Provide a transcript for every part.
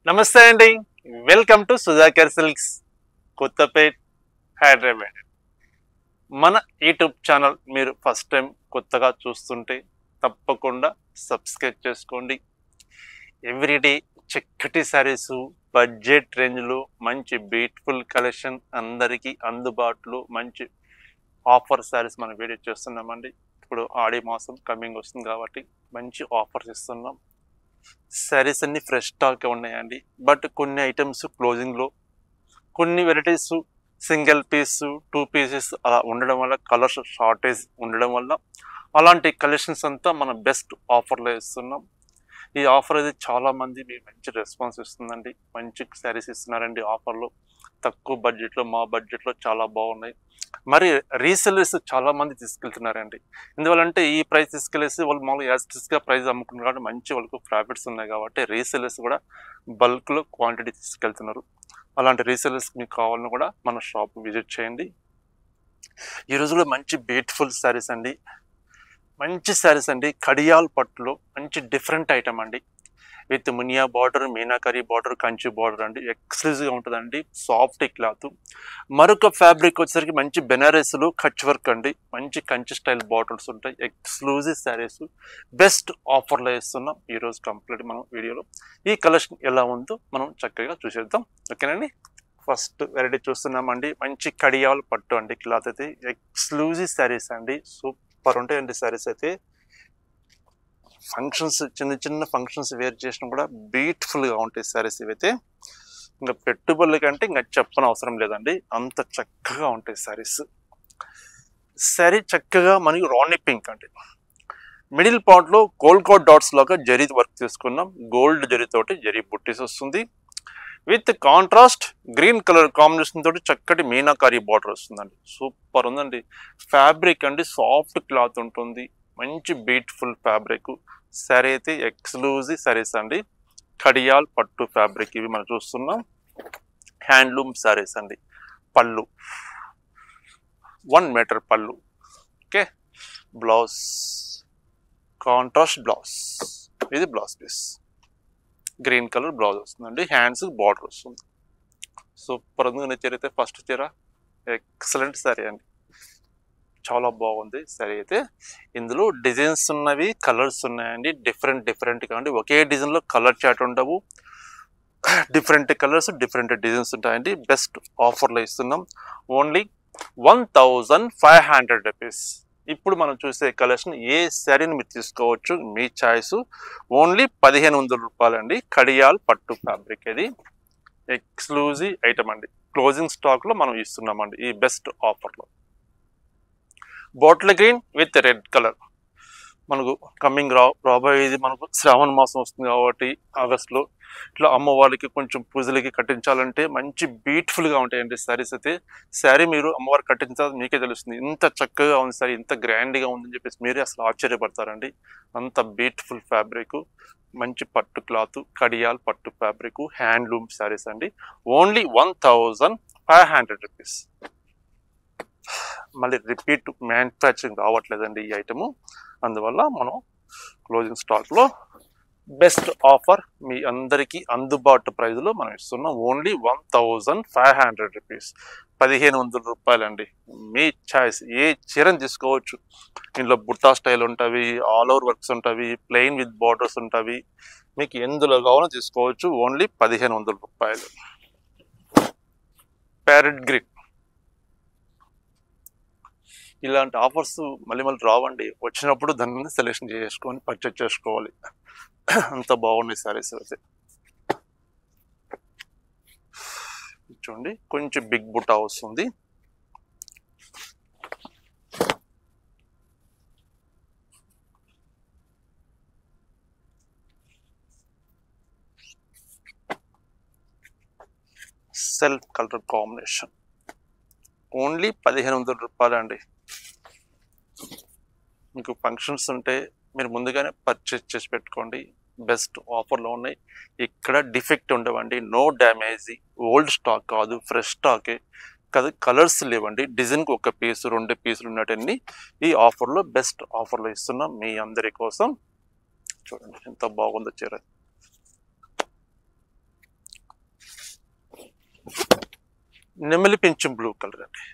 నమస్తే అండి. Welcome to Sudhakar silks, Kothapet, Hyderabad. మన యూట్యూబ్ ఛానల్ మీరు ఫస్ట్ టైం కొత్తగా చూస్తుంటే తప్పకుండా సబ్స్క్రైబ్ చేసుకోండి. ఎవ్రీడే చక్కటి శారీస్, బడ్జెట్ రేంజ్లో మంచి బ్యూటిఫుల్ కలెక్షన్ అందరికీ అందుబాటులో మంచి ఆఫర్ శారీస్ మనం వీడియో చేస్తున్నామండి. ఇప్పుడు ఆడి మాసం కమింగ్ వస్తుంది కాబట్టి మంచి ఆఫర్స్ ఇస్తున్నాం. శారీస్ అన్ని ఫ్రెష్ స్టాక్ ఉన్నాయండి. బట్ కొన్ని ఐటమ్స్ క్లోజింగ్లో, కొన్ని వెరైటీస్ సింగిల్ పీస్, 2 పీసెస్ అలా ఉండడం వల్ల, కలర్స్ షార్టేజ్ ఉండడం వల్ల అలాంటి కలెక్షన్స్ అంతా మనం బెస్ట్ ఆఫర్లో ఇస్తున్నాం. ఈ ఆఫర్ అయితే చాలామంది మీకు మంచి రెస్పాన్స్ ఇస్తుందండి. మంచి శారీస్ ఇస్తున్నారండి ఆఫర్లో. తక్కువ బడ్జెట్లో, మా బడ్జెట్లో చాలా బాగున్నాయి. మరి రీసెల్లర్స్ చాలామంది తీసుకెళ్తున్నారండి. ఎందువల్లంటే ఈ ప్రైస్ తీసుకెళ్ళేసి వాళ్ళు మామూలుగా యాస్టిస్గా ప్రైస్ అమ్ముకున్నారు కాబట్టి మంచి వాళ్ళకు ప్రాఫిట్స్ ఉన్నాయి కాబట్టి రీసెల్లర్స్ కూడా బల్క్లో క్వాంటిటీ తీసుకెళ్తున్నారు. అలాంటి రీసెల్లర్స్ మీకు కావాలని కూడా మన షాప్ విజిట్ చేయండి. ఈ రోజులో మంచి బ్యూటిఫుల్ శారీస్ అండి, మంచి శారీస్ అండి. కడియాల్ పట్టులో మంచి డిఫరెంట్ ఐటమ్ అండి. With Muniya border, meenakari border, Kanchi border అండి. ఎక్స్క్లూజివ్గా ఉంటుందండి. Soft cloth. మరొక ఫ్యాబ్రిక్ వచ్చేసరికి మంచి బెనారస్లు కచ్ వర్క్ అండి. మంచి కంచి స్టైల్ బార్డర్స్ ఉంటాయి. ఎక్స్క్లూజివ్ శారీస్ బెస్ట్ ఆఫర్లో ఇస్తున్నాం ఈరోజు కంప్లీట్ మనం వీడియోలో. ఈ కలెక్షన్ ఎలా ఉందో మనం చక్కగా చూసేద్దాం. ఓకేనండి. ఫస్ట్ వెరైటీ చూస్తున్నామండి. మంచి కడియాల్ పట్టు అండి. క్లాత్ అయితే ఎక్స్క్లూజివ్ శారీస్ అండి. సూపర్ ఉంటాయండి శారీస్ అయితే. ఫంక్షన్స్, చిన్న చిన్న ఫంక్షన్స్ వేర్ చేసినా కూడా బ్యూటిఫుల్గా ఉంటాయి శారీస్ ఇవైతే. ఇంకా పెట్టుబడుల కంటే ఇంకా చెప్పనవసరం లేదండి, అంత చక్కగా ఉంటాయి శారీస్. శారీ చక్కగా మనకి రాణి పింక్ అండి. మిడిల్ పార్ట్లో గోల్డ్ డాట్స్ లాగా జరీ వర్క్ తీసుకున్నాం. గోల్డ్ జరీతోటి జరీ బుట్టీస్ వస్తుంది. With contrast green colour combination తోటి చక్కటి మీనాకారీ బార్డర్ వస్తుందండి. సూపర్ ఉందండి. ఫ్యాబ్రిక్ అండి సాఫ్ట్ క్లాత్ ఉంటుంది. మంచి బ్యూటిఫుల్ ఫ్యాబ్రిక్. శారీ అయితే ఎక్స్క్లూజివ్ శారీస్ అండి. కడియాల్ పట్టు ఫ్యాబ్రిక్ ఇవి మనం చూస్తున్నాం. హ్యాండ్లూమ్ శారీస్ అండి. పళ్ళు 1 మీటర్ పళ్ళు. ఓకే. Blouse contrast blouse. ఇది blouse piece. Green colour blouse వస్తుందండి. హ్యాండ్స్ బార్డర్ వస్తుంది. సూపర్ ఉంది. చీర అయితే ఫస్ట్ చీర ఎక్సలెంట్ శారీ అండి. చాలా బాగుంది శారీ అయితే. ఇందులో డిజైన్స్ ఉన్నవి, కలర్స్ ఉన్నాయండి. డిఫరెంట్ కాండి. ఒకే డిజైన్లో కలర్ చార్ట్ ఉండవు. డిఫరెంట్ కలర్స్, డిఫరెంట్ డిజైన్స్ ఉంటాయండి. బెస్ట్ ఆఫర్లో ఇస్తున్నాం. Only 1500 rupees. ఇప్పుడు మనం చూసే కలెక్షన్ ఏ శారీని మీరు తీసుకోవచ్చు, మీ చాయిస్. ఓన్లీ 1500 రూపాయలండి. కడియాల్ పట్టు ఫ్యాబ్రిక్ ఇది. ఎక్స్క్లూజివ్ ఐటమ్ అండి. క్లోజింగ్ స్టాక్లో మనం ఇస్తున్నామండి ఈ బెస్ట్ ఆఫర్లో. Bottle green with red colour. మనకు కమింగ్ రాబోయేది మనకు శ్రావణ మాసం వస్తుంది కాబట్టి ఆగస్టులో ఇట్లా అమ్మవారికి కొంచెం పూజలకి కట్టించాలంటే మంచి బ్యూటిఫుల్గా ఉంటాయండి శారీస్ అయితే. శారీ మీరు అమ్మవారు కట్టించాలి మీకే తెలుస్తుంది. ఇంత చక్కగా ఉంది శారీ, ఇంత గ్రాండ్గా ఉందని చెప్పేసి మీరే అసలు ఆశ్చర్యపడతారండి. అంత బ్యూటిఫుల్ ఫ్యాబ్రిక్, మంచి పట్టు క్లాత్, కడియాల్ పట్టు ఫ్యాబ్రిక్, హ్యాండ్లూమ్ శారీస్ అండి. Only 1500 rupees. మళ్ళీ రిపీట్ మ్యానుఫ్యాక్చరింగ్ రావట్లేదండి ఈ ఐటము. అందువల్ల మనం క్లోజింగ్ స్టాక్లో బెస్ట్ ఆఫర్ మీ అందరికీ అందుబాటు ప్రైజ్లో మనం ఇస్తున్నాం. Only 1500 rupees. 1500 రూపాయలండి. మీ ఛాయిస్. ఏ చీరని తీసుకోవచ్చు. ఇందులో బుట్టా స్టైల్ ఉంటుంది, ఆల్ ఓవర్ వర్క్స్ ఉంటుంది, ప్లెయిన్ విత్ బార్డర్స్ ఉంటుంది. మీకు ఎందులో కావాలో తీసుకోవచ్చు. ఓన్లీ 1500 రూపాయలు. Parrot green. ఇలాంటి ఆఫర్స్ మళ్ళీ రావండి. వచ్చినప్పుడు దాన్ని సెలెక్షన్ చేసుకొని పర్చేజ్ చేసుకోవాలి. అంత బాగున్నాయి శారీస్ అయితే. చూడండి కొంచెం బిగ్ బుట్టా వస్తుంది. Self colour combination. ఓన్లీ 1500 రూపాయలండి. మీకు ఫంక్షన్స్ ఉంటే మీరు ముందుగానే పర్చేజ్ చేసి పెట్టుకోండి. బెస్ట్ ఆఫర్లో ఉన్నాయి. ఇక్కడ డిఫెక్ట్ ఉండవండి. No damage. ఓల్డ్ స్టాక్ కాదు, ఫ్రెష్ స్టాకే కదా. కలర్స్ లేవండి. డిజైన్కి 1 పీసు 2 పీసులు ఉన్నట్టన్ని ఈ ఆఫర్లో బెస్ట్ ఆఫర్లో ఇస్తున్నాం మీ అందరి కోసం. చూడండి ఎంత బాగుందో చీర. నెమలి పింఛం బ్లూ కలర్ అండి.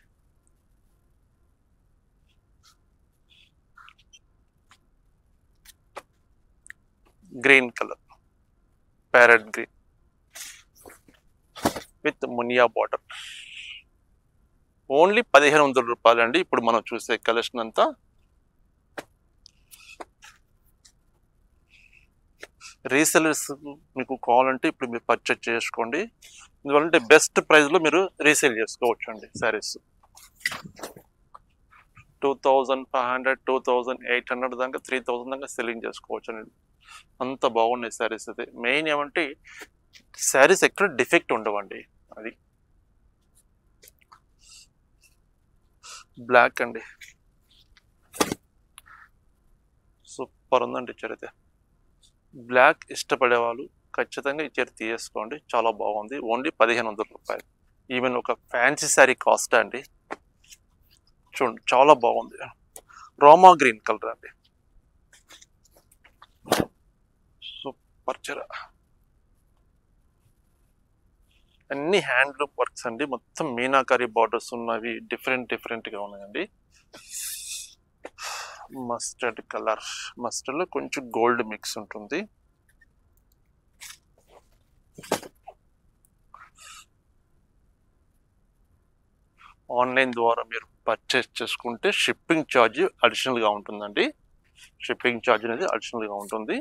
Green colour, parrot green with Muniya border. Only 1500 రూపాయలు అండి. ఇప్పుడు మనం చూసే కలెక్షన్ అంతా రీసెలర్స్ మీకు కావాలంటే ఇప్పుడు మీరు పర్చేజ్ చేసుకోండి. ఎందుకంటే బెస్ట్ ప్రైస్లో మీరు రీసేల్ చేసుకోవచ్చు అండి. శారీస్ 2500, 2800 దాకా 3000 దాకా సెల్లింగ్ చేసుకోవచ్చు అండి. అంత బాగున్నాయి శారీస్. అయితే మెయిన్ ఏమంటే శారీస్ ఎక్కడ డిఫెక్ట్ ఉండవండి. అది బ్లాక్ అండి, సూపర్ ఉందండి. ఇచ్చారైతే బ్లాక్ ఇష్టపడే వాళ్ళు ఖచ్చితంగా ఇచ్చారు తీసుకోండి, చాలా బాగుంది. ఓన్లీ 1500 రూపాయలు. ఈవెన్ ఒక ఫ్యాన్సీ శారీ కాస్ట్ అండి. చూడండి చాలా బాగుంది. రోమా గ్రీన్ కలర్ అండి, సూపర్ చీర. అన్ని హ్యాండ్లూమ్ వర్క్స్ అండి. మొత్తం మీనాకారి బార్డర్స్ ఉన్నవి, డిఫరెంట్గా ఉన్నాయండి. మస్టర్డ్ కలర్, మస్టర్డ్ లో కొంచెం గోల్డ్ మిక్స్ ఉంటుంది. ఆన్లైన్ ద్వారా మీరు పర్చేస్ చేసుకుంటే షిప్పింగ్ ఛార్జ్ అడిషనల్గా ఉంటుందండి. షిప్పింగ్ ఛార్జ్ అనేది అడిషనల్గా ఉంటుంది.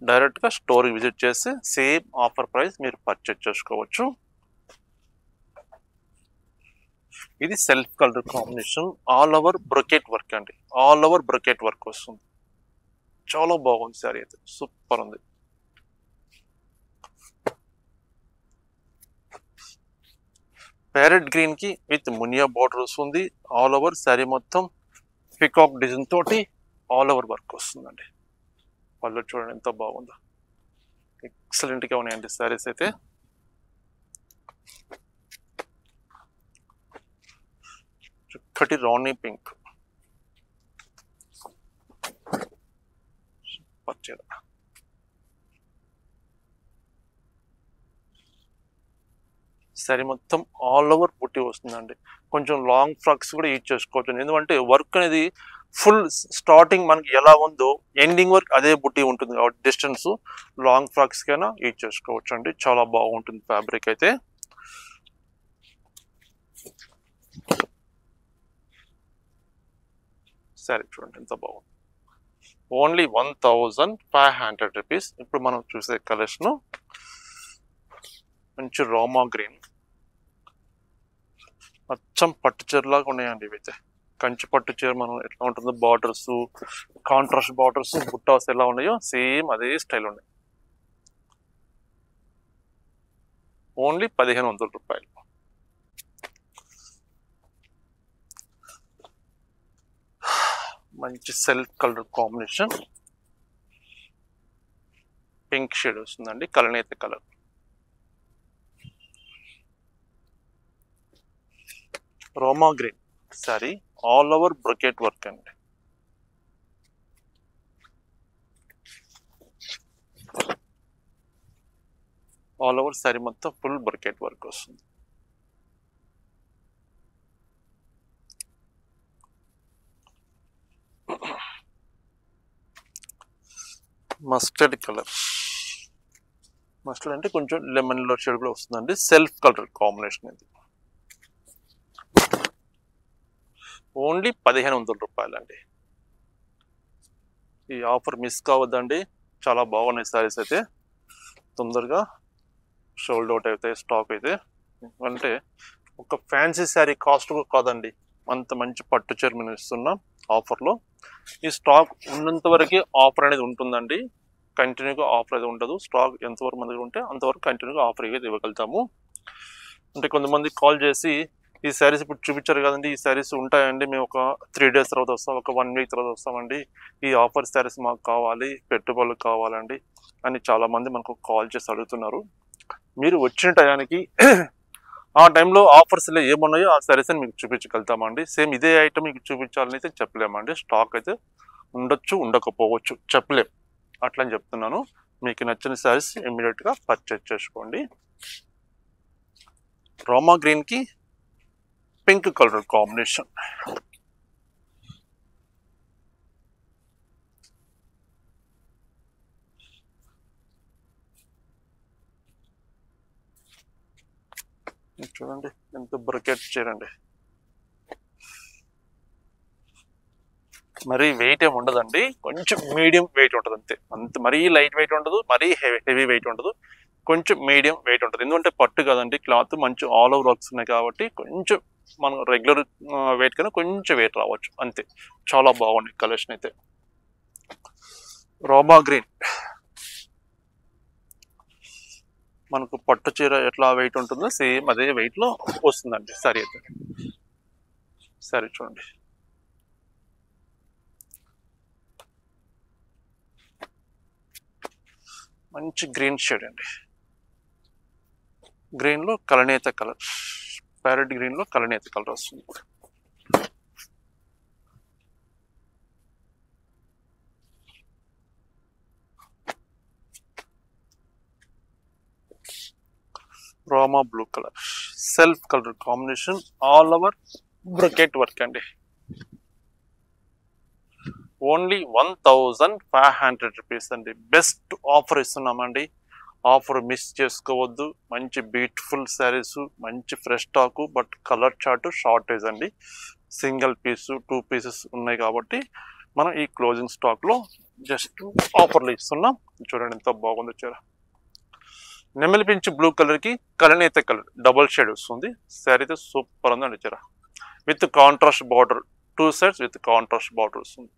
డైరెక్ట్గా స్టోర్కి విజిట్ చేసి సేమ్ ఆఫర్ ప్రైస్ మీరు పర్చేస్ చేసుకోవచ్చు. ఇది self colour combination, all over brocade work అండి. ఆల్ ఓవర్ బ్రొకెట్ వర్క్ వస్తుంది. చాలా బాగుంది సారీ అయితే, సూపర్ ఉంది. ప్యారెట్ గ్రీన్ కి విత్ మునియా బార్డర్ వస్తుంది. ఆల్ ఓవర్ శారీ మొత్తం పికాక్ డిజైన్ తోటి ఆల్ ఓవర్ వర్క్ వస్తుందండి. పళ్ళు చూడండి ఎంత బాగుందో, ఎక్సలెంట్ గా ఉన్నాయండి శారీస్ అయితే. చక్కటి రాణి పింక్ పచ్చడి. శారీ మొత్తం ఆల్ ఓవర్ బుట్టి వస్తుందండి. కొంచెం లాంగ్ ఫ్రాక్స్ కూడా యూజ్ చేసుకోవచ్చు. ఎందుకంటే వర్క్ అనేది ఫుల్ స్టార్టింగ్ మనకి ఎలా ఉందో ఎండింగ్ వర్క్ అదే బుట్టి ఉంటుంది కాబట్టి డిస్టెన్స్ లాంగ్ ఫ్రాక్స్ కైనా యూజ్ చేసుకోవచ్చు అండి. చాలా బాగుంటుంది ఫ్యాబ్రిక్ అయితే. సరే చూడండి ఎంత బాగుంది. Only 1500 rupees. ఇప్పుడు మనం చూసే కలెక్షన్ మంచి రోమా గ్రీన్, అచ్చం పట్టు చీరలాగా ఉన్నాయండి ఇవైతే. కంచి పట్టు చీర మనం ఎట్లా ఉంటుందో బార్డర్స్, కాంట్రాస్ట్ బార్డర్స్, బుట్టాస్ ఎలా ఉన్నాయో సేమ్ అదే స్టైల్ ఉన్నాయి. ఓన్లీ 1500 రూపాయలు. మంచి self colour combination, pink shade వస్తుందండి, కలనేత కలర్. రోమా green sari, all over brocade work అండి. ఆల్ ఓవర్ సారీ మొత్తం ఫుల్ బ్రొకెట్ వర్క్ వస్తుంది. మస్టర్డ్ కలర్, మస్టర్డ్ అంటే కొంచెం లెమన్ లో షేడ్ కూడా వస్తుందండి. సెల్ఫ్ కలర్ కాంబినేషన్ ఇది. ఓన్లీ 1500 రూపాయలండి. ఈ ఆఫర్ మిస్ కావద్దండి, చాలా బాగున్నాయి సారీస్ అయితే. తొందరగా సోల్డ్ అవుట్ అవుతాయి స్టాక్ అయితే. అంటే ఒక ఫ్యాన్సీ శారీ కాస్ట్ కాదండి, అంత మంచి పట్టు చీర మేము ఇస్తున్నాం ఆఫర్లో. ఈ స్టాక్ ఉన్నంత వరకే ఆఫర్ అనేది ఉంటుందండి, కంటిన్యూగా ఆఫర్ అయితే ఉండదు. స్టాక్ ఎంతవరకు మన దగ్గర ఉంటే అంతవరకు కంటిన్యూగా ఆఫర్ అయితే ఇవ్వగలుగుతాము. అంటే కొంతమంది కాల్ చేసి ఈ శారీస్ ఇప్పుడు చూపించారు కదండి, ఈ శారీస్ ఉంటాయండి, మేము ఒక 3 days తర్వాత వస్తాం, ఒక 1 week తర్వాత వస్తామండి, ఈ ఆఫర్ శారీస్ మాకు కావాలి, పెట్టుబడులు కావాలండి అని చాలామంది మనకు కాల్ చేసి అడుగుతున్నారు. మీరు వచ్చిన టయానికి ఆ టైంలో ఆఫర్స్లో ఏమున్నాయో ఆ శారీస్ అని మీకు చూపించగలుగుతామండి. సేమ్ ఇదే ఐటమ్ మీకు చూపించాలని అయితే చెప్పలేమండి. స్టాక్ అయితే ఉండొచ్చు, ఉండకపోవచ్చు, చెప్పలేం. అట్లా అని చెప్తున్నాను. మీకు నచ్చిన శారీస్ ఇమ్మీడియట్గా పర్చేజ్ చేసుకోండి. రామా గ్రీన్ కి పింక్ కలర్ కాంబినేషన్. చూడండి ఎంత బ్రకెట్ చేయండి. మరీ వెయిట్ ఏమి ఉండదండి, కొంచెం మీడియం వెయిట్ ఉంటుంది అంతే. మరీ లైట్ వెయిట్ ఉండదు, మరీ హెవీ వెయిట్ ఉండదు, కొంచెం మీడియం వెయిట్ ఉంటుంది. ఎందుకంటే పట్టు కదండి, క్లాత్ మంచి ఆల్ ఓవర్ వర్క్స్ ఉన్నాయి కాబట్టి కొంచెం మనం రెగ్యులర్ వెయిట్ కన్నా కొంచెం వెయిట్ రావచ్చు అంతే. చాలా బాగుంది కలెక్షన్ అయితే. రామా గ్రీన్ మనకు పట్టు చీర ఎట్లా వెయిట్ ఉంటుందో సేమ్ అదే వెయిట్ లో వస్తుందండి సారీ అయితే. సరే చూడండి, మంచి గ్రీన్ షేడ్ అండి. గ్రీన్ లో కలనేత కలర్, ప్యారెట్ గ్రీన్ లో కలనేత కలర్ వస్తుంది. Rama blue colour, self colour combination, all over bracket work అండి. ఓన్లీ 1500 రూపీస్ అండి. బెస్ట్ ఆఫర్ ఇస్తున్నామండి. ఆఫర్ మిస్ చేసుకోవద్దు. మంచి బ్యూటిఫుల్ శారీస్, మంచి fresh stock, but colour chart shortage అండి. సింగిల్ పీసు 2 పీసెస్ ఉన్నాయి కాబట్టి మనం ఈ క్లోజింగ్ స్టాక్ లో జస్ట్ ఆఫర్లు ఇస్తున్నాం. చూడండి ఎంత బాగుంది చీర. నెమలి పింఛు బ్లూ కలర్ కి కలనేత కలర్ డబుల్ షేడ్ వస్తుంది. శారీ అయితే సూపర్ ఉందండి చీర. With contrast border, 2 sides with contrast border వస్తుంది.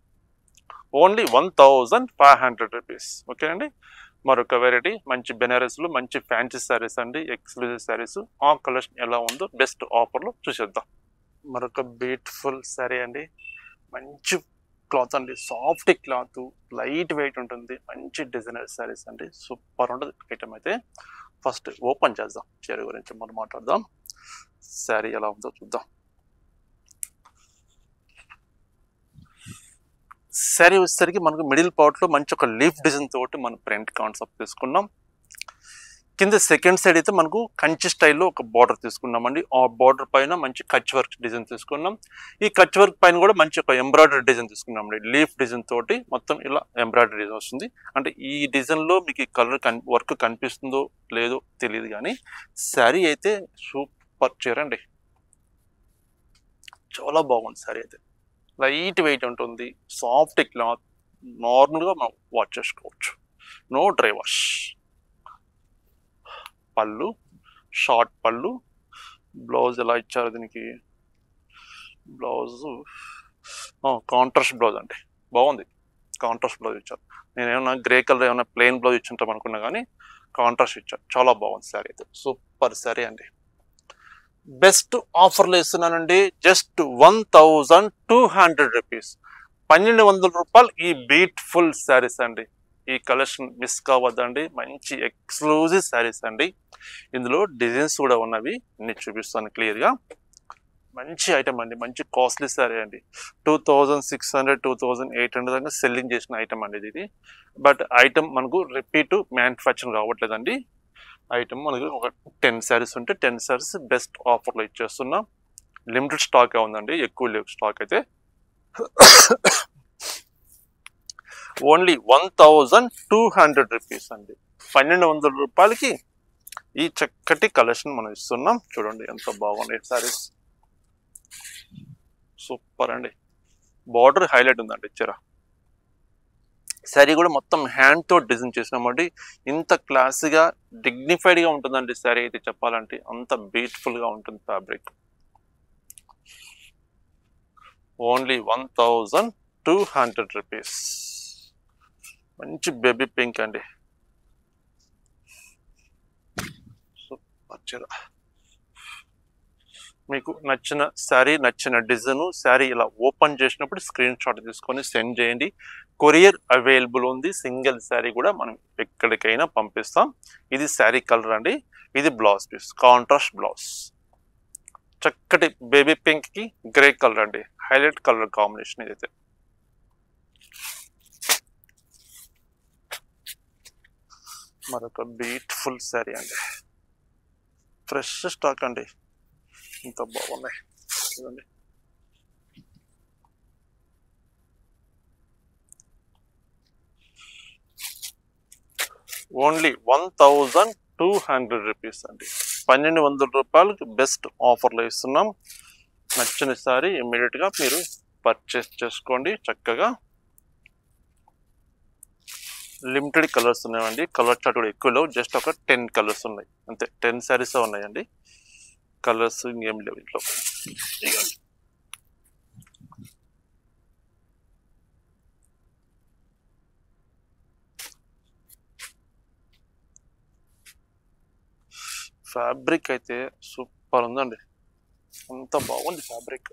Only 1500 rupees. ఓకేనండి. మరొక వెరైటీ మంచి బెనారస్లు, మంచి ఫ్యాన్సీ శారీస్ అండి, ఎక్స్క్లూజివ్ శారీస్. ఆ కలెక్షన్ ఎలా ఉందో బెస్ట్ ఆఫర్లో చూసేద్దాం. మరొక బ్యూటిఫుల్ శారీ అండి, మంచి క్లాత్ అండి, సాఫ్ట్ క్లాత్, లైట్ వెయిట్ ఉంటుంది, మంచి డిజైనర్ శారీస్ అండి, సూపర్ ఉంటుంది ఐటమ్ అయితే. ఫస్ట్ ఓపెన్ చేద్దాం, చీర గురించి మనం మాట్లాడదాం. శారీ ఎలా ఉందో చూద్దాం. శారీ వచ్చేసరికి మనకు మిడిల్ పార్ట్లో మంచి ఒక లీఫ్ డిజైన్ తోటి మనం ప్రింట్ కాన్సెప్ట్ తీసుకున్నాం. కింద సెకండ్ సైడ్ అయితే మనకు కంచి స్టైల్లో ఒక బార్డర్ తీసుకున్నామండి. ఆ బార్డర్ పైన మంచి కచ్ వర్క్ డిజైన్ తీసుకున్నాం. ఈ కచ్ వర్క్ పైన కూడా మంచి ఒక ఎంబ్రాయిడరీ డిజైన్ తీసుకున్నామండి. లీఫ్ డిజైన్ తోటి మొత్తం ఇలా ఎంబ్రాయిడరీ డిజైన్ వస్తుంది. అంటే ఈ డిజైన్లో మీకు ఈ కలర్ వర్క్ కనిపిస్తుందో లేదో తెలియదు, కానీ శారీ అయితే సూపర్ చీర అండి. చాలా బాగుంది శారీ అయితే. లైట్ వెయిట్ ఉంటుంది, సాఫ్ట్ క్లాత్, నార్మల్గా మనం వాష్ చేసుకోవచ్చు, నో డ్రై వాష్. పళ్ళు షార్ట్ పళ్ళు. బ్లౌజ్ ఎలా ఇచ్చారు దీనికి? బ్లౌజ్ కాంట్రాస్ట్ బ్లౌజ్ అండి, బాగుంది. కాంట్రాస్ట్ బ్లౌజ్ ఇచ్చారు. నేను ఏమన్నా గ్రే కలర్ ఏమైనా ప్లెయిన్ బ్లౌజ్ ఇచ్చుంటాం అనుకున్నా, కానీ కాంట్రాస్ట్ ఇచ్చారు. చాలా బాగుంది శారీ అయితే, సూపర్ శారీ అండి. బెస్ట్ ఆఫర్లు ఇస్తున్నానండి. జస్ట్ 1200 రూపీస్, 1200 రూపాయలు ఈ బ్యూటిఫుల్ శారీస్ అండి. ఈ కలెక్షన్ మిస్ కావద్దండి. మంచి ఎక్స్క్లూజివ్ శారీస్ అండి. ఇందులో డిజైన్స్ కూడా ఉన్నవి, అన్ని చూపిస్తాను క్లియర్గా. మంచి ఐటమ్ అండి, మంచి కాస్ట్లీ శారీ అండి. 2600 2800 దాకా సెల్లింగ్ చేసిన ఐటమ్ అండి ఇది. బట్ ఐటమ్ మనకు రిపీట్ మ్యానుఫ్యాక్చరింగ్ రావట్లేదండి. ఐటమ్ మనకి ఒక 10 శారీస్ ఉంటే 10 శారీస్ బెస్ట్ ఆఫర్లో ఇచ్చేస్తున్నాం. లిమిటెడ్ స్టాక్ ఉందండి, ఎక్కువ లేవు స్టాక్ అయితే. ఓన్లీ 1200 రూపీస్ అండి. 1200 రూపాయలకి ఈ చక్కటి కలెక్షన్ మనం ఇస్తున్నాం. చూడండి ఎంత బాగున్నాయి శారీస్, సూపర్ అండి. బార్డర్ హైలైట్ ఉందండి చీర. శారీ కూడా మొత్తం హ్యాండ్తో డిజైన్ చేసినామండి. ఇంత క్లాసీగా డిగ్నిఫైడ్గా ఉంటుందండి శారీ అయితే, చెప్పాలంటే అంత బ్యూటిఫుల్గా ఉంటుంది ఫ్యాబ్రిక్. Only 1200 rupees. మంచి బేబీ పింక్ అండి, సూపర్ చీర. మీకు నచ్చిన శారీ, నచ్చిన డిజైన్ శారీ ఇలా ఓపెన్ చేసినప్పుడు స్క్రీన్ షాట్ తీసుకొని సెండ్ చేయండి. కొరియర్ అవైలబుల్ ఉంది. సింగిల్ శారీ కూడా మనం ఎక్కడికైనా పంపిస్తాం. ఇది శారీ కలర్ అండి, ఇది బ్లౌజ్ పీస్, కాంట్రాస్ట్ బ్లౌజ్. చక్కటి బేబీ పింక్ కి గ్రే కలర్ అండి, హైలైట్ కలర్ కాంబినేషన్ ఇదైతే. మరొక బ్యూటిఫుల్ శారీ అండి. ఫ్రెష్ స్టాక్ అండి, ఇంత బాగున్నాయి చూడండి. ఓన్లీ 1200 రూపీస్ అండి, 1200 రూపాయలకి బెస్ట్ ఆఫర్లో ఇస్తున్నాం. నచ్చిన సారీ ఇమ్మీడియట్గా మీరు పర్చేస్ చేసుకోండి. చక్కగా లిమిటెడ్ కలర్స్ ఉన్నాయండి, కలర్ చార్ట్ కూడా ఎక్కువ లేవు, జస్ట్ ఒక 10 కలర్స్ ఉన్నాయి అంతే, 10 శారీస్ ఉన్నాయండి, కలర్స్ ఇంకేం లేవు ఇంట్లో. ఫ్యాబ్రిక్ అయితే సూపర్ ఉందండి, అంత బాగుంది ఫ్యాబ్రిక్.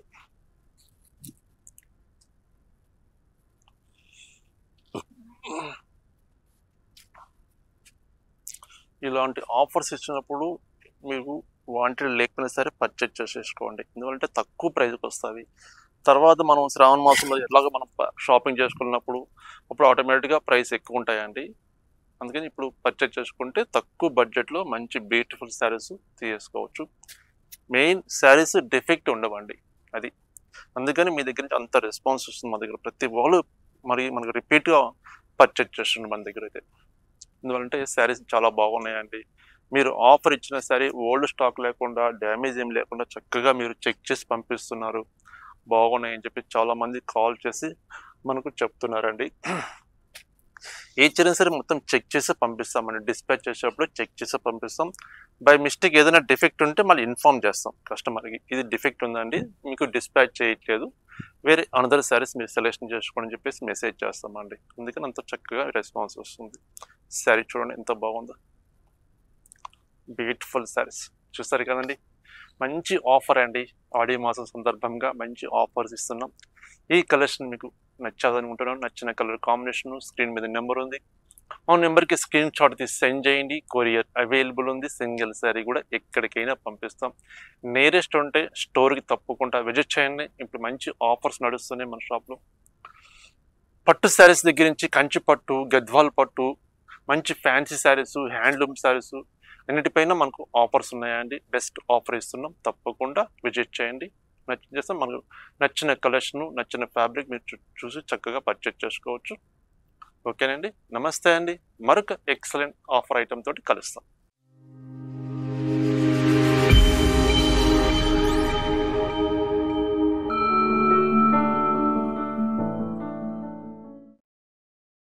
ఇలాంటి ఆఫర్స్ ఇచ్చినప్పుడు మీకు వాంటెడ్ లేకపోయినా సరే పర్చేజ్ చేసేసుకోండి, ఎందుకంటే తక్కువ ప్రైస్కి వస్తుంది. తర్వాత మనం శ్రావణ మాసంలో ఎలాగో మనం షాపింగ్ చేసుకున్నప్పుడు అప్పుడు ఆటోమేటిక్గా ప్రైస్ ఎక్కువ ఉంటాయండి. అందుకని ఇప్పుడు పర్చేజ్ చేసుకుంటే తక్కువ బడ్జెట్లో మంచి బ్యూటిఫుల్ శారీస్ తీసుకోవచ్చు. మెయిన్ శారీస్ డిఫెక్ట్ ఉండవండి, అది అందుకని మీ దగ్గర నుంచి అంత రెస్పాన్స్ వస్తుంది. మా దగ్గర ప్రతి వాళ్ళు మరి మనకు రిపీట్గా పర్చేజ్ చేస్తుంది మన దగ్గర అయితే, ఎందుకంటే శారీస్ చాలా బాగున్నాయండి. మీరు ఆఫర్ ఇచ్చిన శారీ ఓల్డ్ స్టాక్ లేకుండా డ్యామేజ్ ఏం లేకుండా చక్కగా మీరు చెక్ చేసి పంపిస్తున్నారు, బాగున్నాయని చెప్పి చాలామంది కాల్ చేసి మనకు చెప్తున్నారండి. ఏ చైనా సరే మొత్తం చెక్ చేసి పంపిస్తామండి, డిస్పాచ్ చేసేటప్పుడు చెక్ చేసి పంపిస్తాం. బై మిస్టేక్ ఏదైనా డిఫెక్ట్ ఉంటే మళ్ళీ ఇన్ఫార్మ్ చేస్తాం కస్టమర్కి, ఇది డిఫెక్ట్ ఉందండి మీకు డిస్పాచ్ చేయట్లేదు, వేరే అనదర్ శారీస్ మీరు సెలెక్షన్ చేసుకోండి చెప్పేసి మెసేజ్ చేస్తామండి. అందుకని అంత చక్కగా రెస్పాన్స్ వస్తుంది. శారీ చూడండి ఎంత బాగుందో, బ్యూటిఫుల్ శారీస్ చూస్తారు కదండి. మంచి ఆఫర్ అండి, ఆడి మాసం సందర్భంగా మంచి ఆఫర్స్ ఇస్తున్నాం. ఈ కలెక్షన్ మీకు నచ్చాదనుకుంటున్నాను. నచ్చిన కలర్ కాంబినేషన్ స్క్రీన్ మీద నెంబర్ ఉంది, ఆ నెంబర్కి స్క్రీన్ షాట్ తీసి సెండ్ చేయండి. కొరియర్ అవైలబుల్ ఉంది, సింగిల్ శారీ కూడా ఎక్కడికైనా పంపిస్తాం. నియరెస్ట్ ఉంటే స్టోర్కి తప్పకుండా విజిట్ చేయండి. ఇప్పుడు మంచి ఆఫర్స్ నడుస్తున్నాయి మన షాప్లో. పట్టు శారీస్ దగ్గర నుంచి కంచి పట్టు, గద్వాల్ పట్టు, మంచి ఫ్యాన్సీ శారీస్, హ్యాండ్లూమ్ శారీస్ అన్నిటిపైన మనకు ఆఫర్స్ ఉన్నాయండి. బెస్ట్ ఆఫర్ ఇస్తున్నాం, తప్పకుండా విజిట్ చేయండి. నచ్చిన మనకు నచ్చిన కలెక్షన్, నచ్చిన ఫ్యాబ్రిక్ మీరు చూసి చక్కగా పర్చేజ్ చేసుకోవచ్చు. ఓకేనండి, నమస్తే అండి. మరొక ఎక్సలెంట్ ఆఫర్ ఐటమ్ తోటి కలుస్తాం.